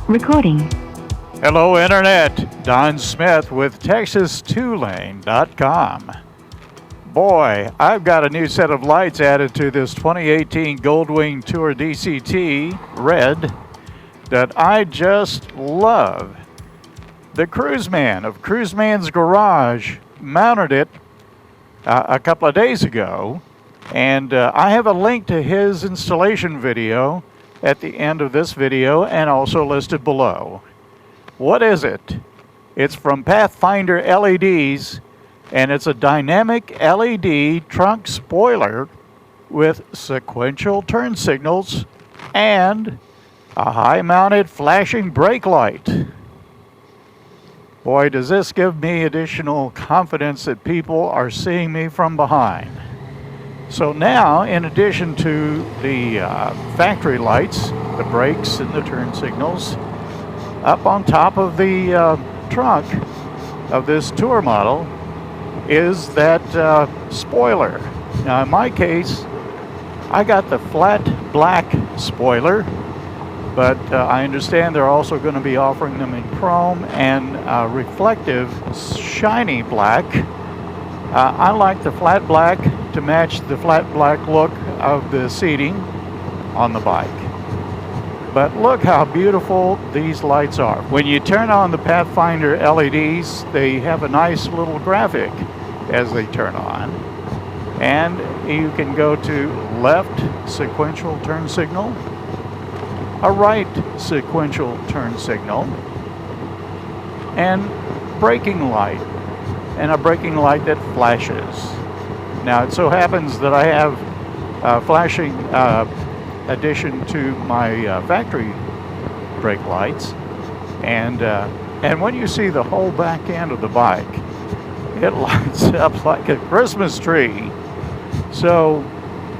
Recording. Hello Internet, Don Smith with Texas2Lane.com. Boy, I've got a new set of lights added to this 2018 Goldwing Tour DCT Red that I just love. The Cruiseman of Cruiseman's Garage mounted it a couple of days ago, and I have a link to his installation video at the end of this video and also listed below. What is it? It's from Pathfinder LEDs, and it's a dynamic LED trunk spoiler with sequential turn signals and a high-mounted flashing brake light. Boy, does this give me additional confidence that people are seeing me from behind. So now, in addition to the factory lights, the brakes and the turn signals, up on top of the trunk of this tour model is that spoiler. Now in my case, I got the flat black spoiler, but I understand they're also going to be offering them in chrome and reflective shiny black. I like the flat black to match the flat black look of the seating on the bike. But look how beautiful these lights are. When you turn on the Pathfinder LEDs, they have a nice little graphic as they turn on. And you can go to left sequential turn signal, a right sequential turn signal, and braking light, and a braking light that flashes. Now it so happens that I have flashing addition to my factory brake lights, and when you see the whole back end of the bike, it lights up like a Christmas tree. So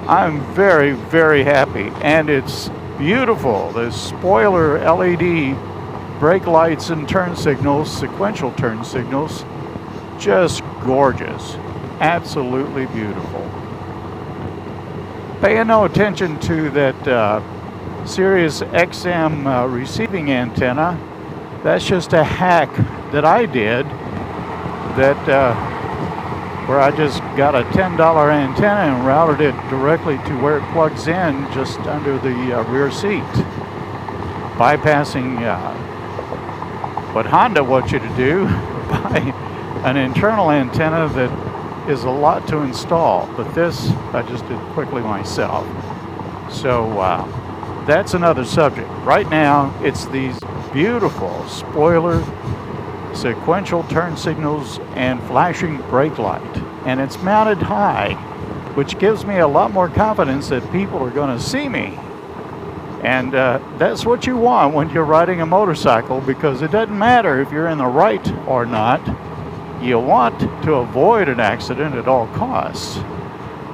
I'm very, very happy, and it's beautiful. The spoiler LED brake lights and turn signals, sequential turn signals, just gorgeous, absolutely beautiful. Paying no attention to that Sirius XM receiving antenna. That's just a hack that I did, that where I just got a $10 antenna and routed it directly to where it plugs in just under the rear seat, bypassing what Honda wants you to do by an internal antenna that is a lot to install, but this I just did quickly myself. So that's another subject. Right now it's these beautiful spoiler, sequential turn signals, and flashing brake light, and it's mounted high, which gives me a lot more confidence that people are going to see me. And that's what you want when you're riding a motorcycle, because it doesn't matter if you're in the right or not. You want to avoid an accident at all costs.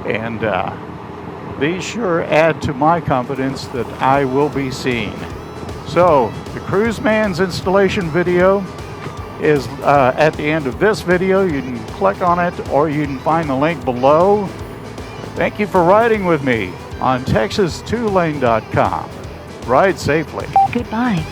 And these sure add to my confidence that I will be seen. So the Cruiseman's installation video is at the end of this video. You can click on it, or you can find the link below. Thank you for riding with me on Texas2Lane.com. Ride safely. Goodbye.